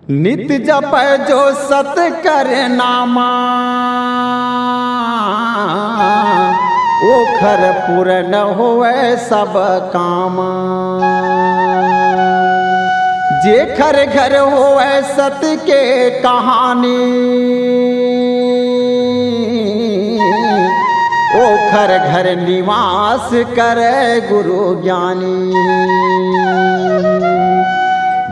नित जप जो सत करे नामा, ओखर पूर्ण होवे सब काम। जेखर घर होवे सत के कहानी, ओखर घर निवास करे गुरु ज्ञानी।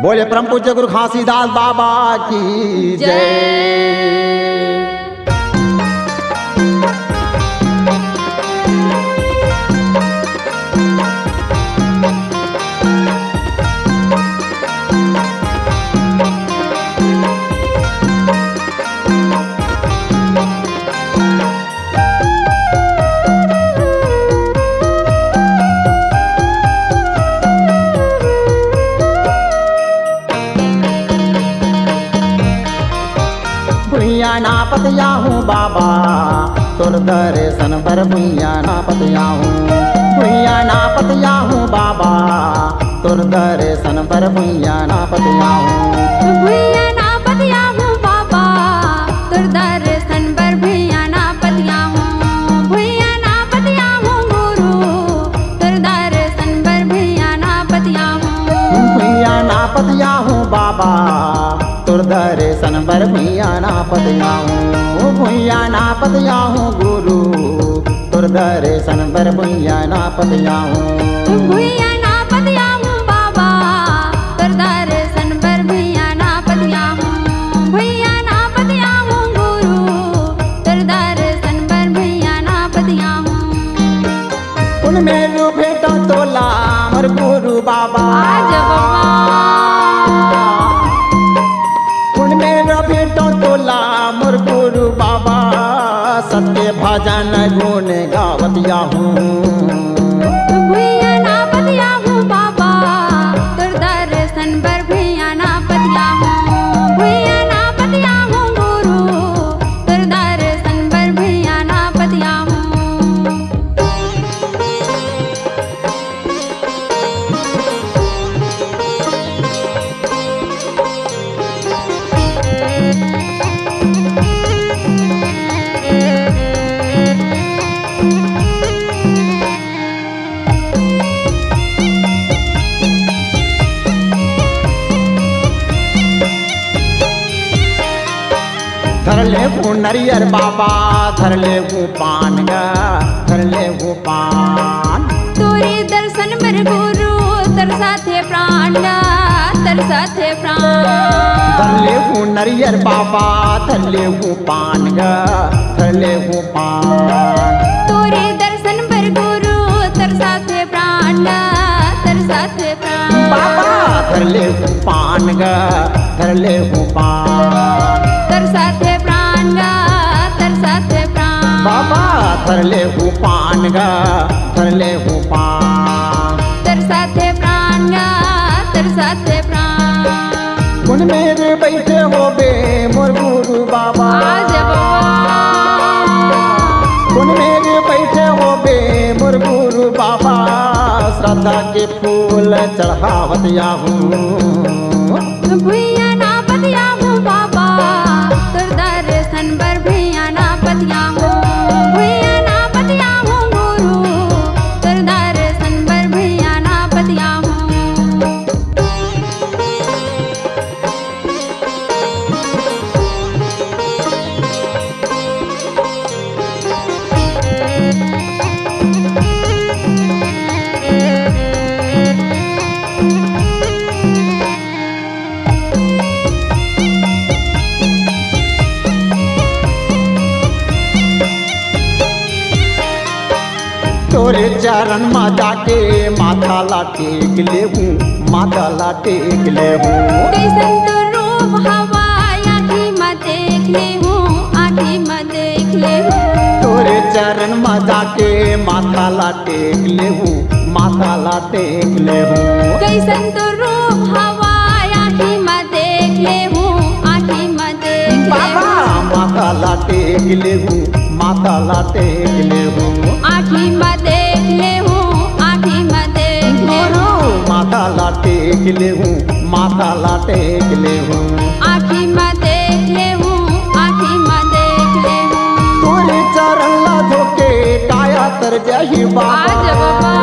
बोले परम पूज्य गुरु घासीदास बाबा की जय। भुइया ना पतिया हूँ बाबा, तुर दर्शन पर भुइया ना पतिया हूँ। भुइया ना पतिया हूँ बाबा, तुर दर्शन पर भुइया ना पतिया हूँ। भुइया ना पतिया हूँ बाबा, तुर दर्शन पर भुइया ना पतिया हूँ। भुइया ना पतिया हूँ गुरु, तुर दर्शन पर भुइया ना पतिया हूँ। भुइया ना पतिया हूँ बाबा, तुर दर्शन पर भुइया ना पतिया हूँ। भुइया ना पतिया हूँ गुरु, तुर दर्शन पर भुइया ना पतिया हूँ। भुइया ना पतिया हूँ बाबा, तुर दर्शन पर भुइया ना पतिया हूँ। भुइया ना पतिया हूँ गुरु, तुर दर्शन पर भुइया ना पतिया हूँ। उनमें जो भेटा तोला मोर गुरु बाबा, आज उनमें जो भेटा तोला मोर गुरु बाबा, सत्य भजन गुण गावतिया हूँ। भुइया ना पतिया हूँ बाबा, तुर दर्शन पर भुइया ना पतिया हूँ। भुइया ना पतिया हूँ गुरु, तुर दर्शन पर भुइया ना पतिया हूँ। धर ले हूँ नरियर बाबा, धर ले हूँ पान गा, धर ले हूँ पान। तोरे दर्शन पर गुरु, तरसा थे प्राण, तरसा थे प्राण। धर ले हूँ नरियर बाबा, धर ले हूँ पान गा, धर ले हूँ पान। तोरे दर्शन पर गुरु, तरसा थे प्राण, तरसा थे प्राण। बाबा धर ले हूँ पान गा, धर ले हूँ पान। तरसा थे प्राण गा, तरसा थे प्राण। बाबा धर ले हूँ पान गा, धर ले हूँ पान। तरसा थे प्राण गा, तरसा थे प्राण। कुन मेरे बैठे हो बे मोर गुरु बाबा, आज कुन मेरे बैठे हो बे मोर गुरु बाबा, श्रद्धा के फूल चढ़ावतिया हूँ। भुइया ना पतिया हूँ बाबा, तुर दर्शन पर भुइया ना पतिया हूँ। भुइया ना पतिया हूँ गुरु, तुर दर्शन पर भुइया ना पतिया हूँ। तोरे चरण में जाके माथा ला टेक ले हूँ, माथा ला टेक ले हूँ। कैसन तो रूप हवा, आँखी में देख ले हूँ, आँखी में देख ले हूँ। तोरे चरण में जाके माथा ला टेक ले हूँ, माथा ला टेक ले हूँ। कैसन तो रूप हवा, आँखी में देख ले हूँ, आँखी में देख ले बाबा हूँ। माथा ला टेक ले हूँ, माथा ला टेक ले हूँ। आँखी में देख ले हूँ, आँखी में देख ले हूँ। माथा ला टेक ले हूँ, माथा ला टेक ले हूँ। आँखी में देख ले हूँ, आँखी में देख ले हूँ। तोरे चरण ला धोके काया तर जही आज बाबा, बाबा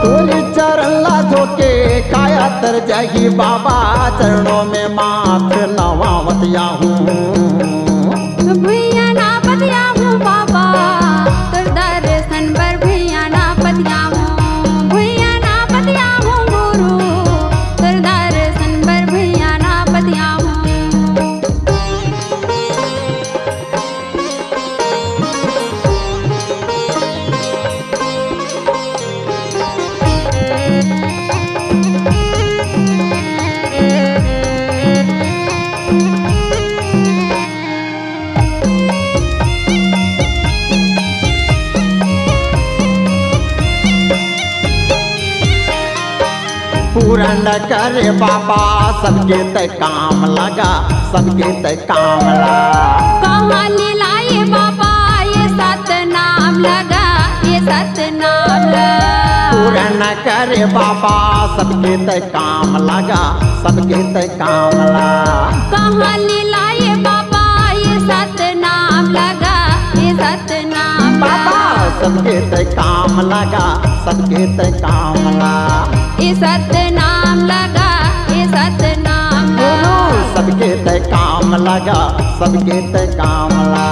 तोरे चरण ला धोके काया तर जही बाबा, चरणों में माथ नवावतिया हूँ। भुइया ना पतिया हूँ बाबा, तोर दर्शन बर भुइया ना पतिया हूँ। भुइया ना पतिया हूँ गुरु, तोर दर्शन बर भुइया ना पतिया हूँ। पूरन करे बाबा सबके ते काम लगा, सबके ते काम लगा। कहाँ लीलाए बाबा ये सतनाम लगा, ये सतनाम लगा। पूरन करे बाबा सबके ते काम लगा, सबके ते काम लगा। कहाँ लीलाए बाबा ये सतनाम लगा, ये सतनाम बाबा लगा। सबके ते काम लगा, सबके ते काम लगा। ये सतनाम लगा, ये सतनाम गुरु लगा। सबके ते काम लगा, सबके ते काम लगा।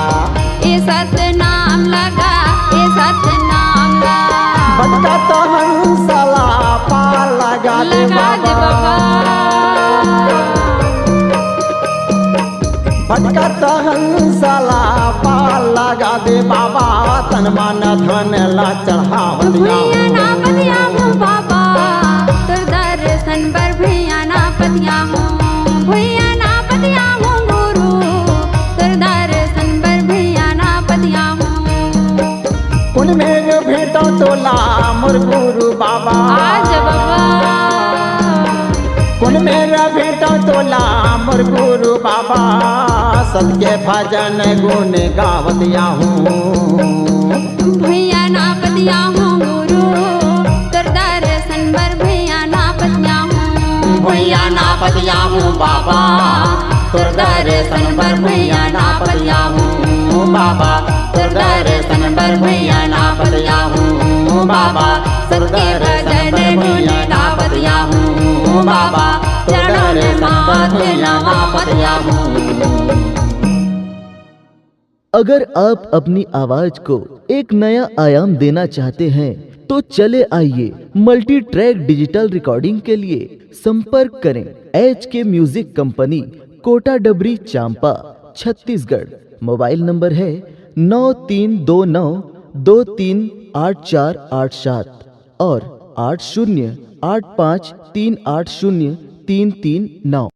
ये सतनाम लगा, ये सतनाम लगा। भटका तो हंसला पार लगा दे लगा दे बाबा, भटका तो हंसला पार लगा दे बाबा, तन मन धन ला चढ़ावतिया भुइया ना पतिया हूँ बाबा, तोर दर्शन बर भुइया ना पतिया हूँ। भुइया ना पतिया हूँ गुरु, तोर दर्शन बर भुइया ना पतिया हूँ। कुल में भेटो तोला मोर गुरु बाबा, आज बाबा कुल में भेटो तोला मोर गुरु बाबा, सबके भजन गुण गावतिया हूँ। भुइया ना पतिया हूँ गुरु, तोर दर्शन बर भुइया ना पतिया हूँ। भुइया ना पतिया हूँ बाबा, तोर दर्शन बर भुइया ना पतिया हूँ बाबा, तोर दर्शन बर भुइया ना पतिया हूँ बाबा, तोर दर्शन बर भुइया ना पतिया हूँ बाबा, तोर दर्शन बर भुइया ना पतिया हूँ। अगर आप अपनी आवाज को एक नया आयाम देना चाहते हैं तो चले आइए मल्टी ट्रैक डिजिटल रिकॉर्डिंग के लिए संपर्क करें HK म्यूजिक कंपनी, कोटा डबरी, चांपा, छत्तीसगढ़। मोबाइल नंबर है 9329238487 और 8085380339।